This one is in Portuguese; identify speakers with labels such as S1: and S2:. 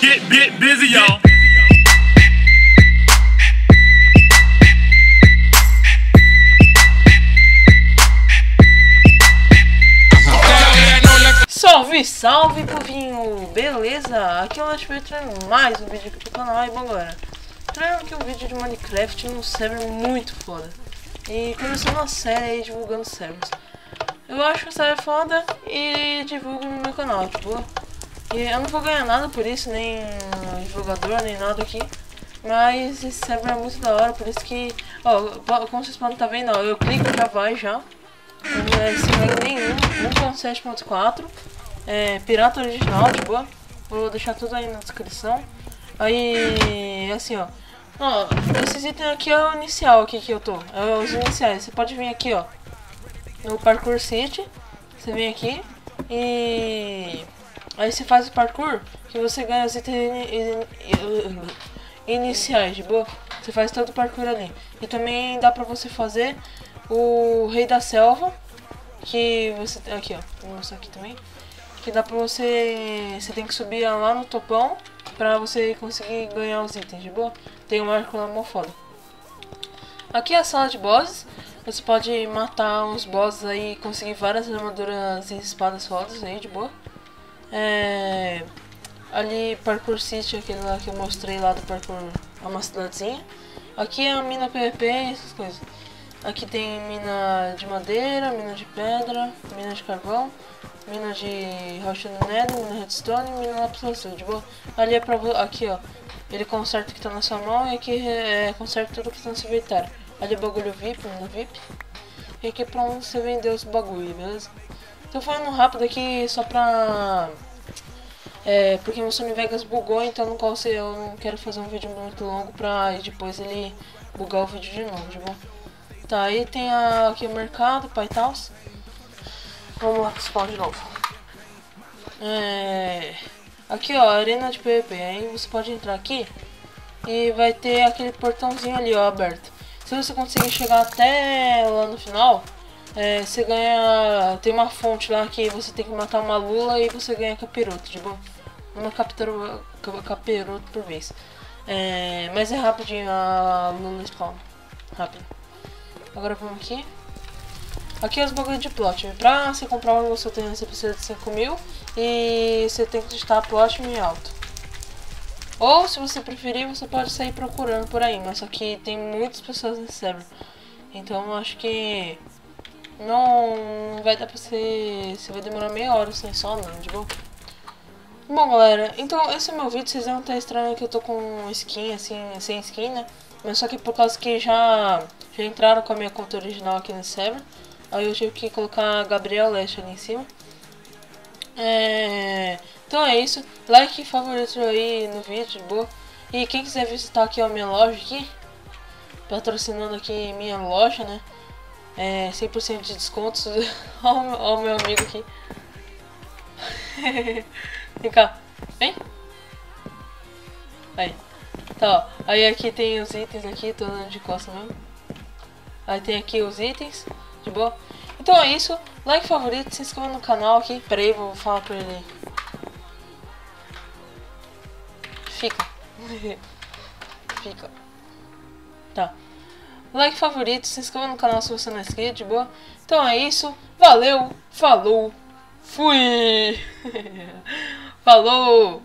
S1: Get busy, y'all.
S2: Salve, salve, povinho! Beleza? Aqui é o Last trazendo mais um vídeo aqui do canal. E bom, galera, traindo aqui um vídeo de Minecraft num server muito foda. E começando uma série aí divulgando servers. Eu acho que a série é foda e divulgo no meu canal, tipo. E eu não vou ganhar nada por isso, nem divulgador, nem nada aqui. Mas esse server é muito da hora, por isso que... Ó, como vocês podem estar vendo, ó, eu clico e já vai já. Não é sem lag nenhum, 1.7.4. Pirata original, de boa. Vou deixar tudo aí na descrição. Aí, assim, ó. Esses itens aqui é o inicial aqui que eu tô. É os iniciais. Você pode vir aqui, ó, no Parkour City. Você vem aqui e... aí você faz o parkour que você ganha os itens iniciais, de boa. Você faz todo o parkour ali. E também dá pra você fazer o Rei da Selva, que você... aqui, ó, vou mostrar aqui também. Que dá pra você... você tem que subir lá no topão pra você conseguir ganhar os itens, de boa. Tem um arco lá mó foda. Aqui é a sala de bosses. Você pode matar uns bosses aí e conseguir várias armaduras e espadas fodas aí, de boa. Ali, Parkour City, aquele lá que eu mostrei lá do parkour, é uma cidadezinha. Aqui é a mina PVP e essas coisas. Aqui tem mina de madeira, mina de pedra, mina de carvão, mina de rocha do nether, mina redstone e mina lápis lazuli, de boa. Ali é pra... aqui, ó, ele conserta o que tá na sua mão e aqui conserta tudo que tá no seu inventário. Ali é bagulho VIP, mina VIP. E aqui é pra onde você vender os bagulho, beleza? Tô falando rápido aqui só pra... porque meu Sony Vegas bugou, então eu não quero fazer um vídeo muito longo pra depois ele bugar o vídeo de novo, de bom? Tá, aí tem aqui o mercado, pai e tal. Vamos lá, spawn de novo. Aqui, ó, arena de PVP. Aí você pode entrar aqui e vai ter aquele portãozinho ali, ó, aberto. Se você conseguir chegar até lá no final, você ganha... tem uma fonte lá que você tem que matar uma lula e você ganha capiroto, de bom? Uma capiroto por vez. Mas é rapidinho a lula spawn. Rápido. Agora vamos aqui. Aqui é os bagulhos de plot. Pra você comprar uma você precisa de 5 mil. E você tem que estar plot em alto. Ou se você preferir, você pode sair procurando por aí. Mas só que tem muitas pessoas nesse server. Então eu acho que não vai dar pra você... você vai demorar meia hora sem só não, de bom? Bom, galera, então esse é o meu vídeo. Vocês vão estar estranhando que eu tô com skin, assim, sem skin, né? Mas só que por causa que já entraram com a minha conta original aqui no server. Aí eu tive que colocar Gabriel Leste ali em cima. Então é isso. Like e favorito aí no vídeo, de boa. E quem quiser visitar aqui a minha loja aqui, patrocinando aqui minha loja, né? 100% de descontos. Olha o meu amigo aqui. Vem cá. Vem. Aí. Tá, ó. Aí aqui tem os itens aqui, tô andando de costas mesmo. Aí tem aqui os itens, de boa. Então é isso, like, favorito, se inscreva no canal aqui. Pera aí, vou falar pra ele. Fica. Fica. Tá. Like, favorito, se inscreva no canal se você não é inscrito, de boa. Então é isso, valeu, falou, fui. Falou.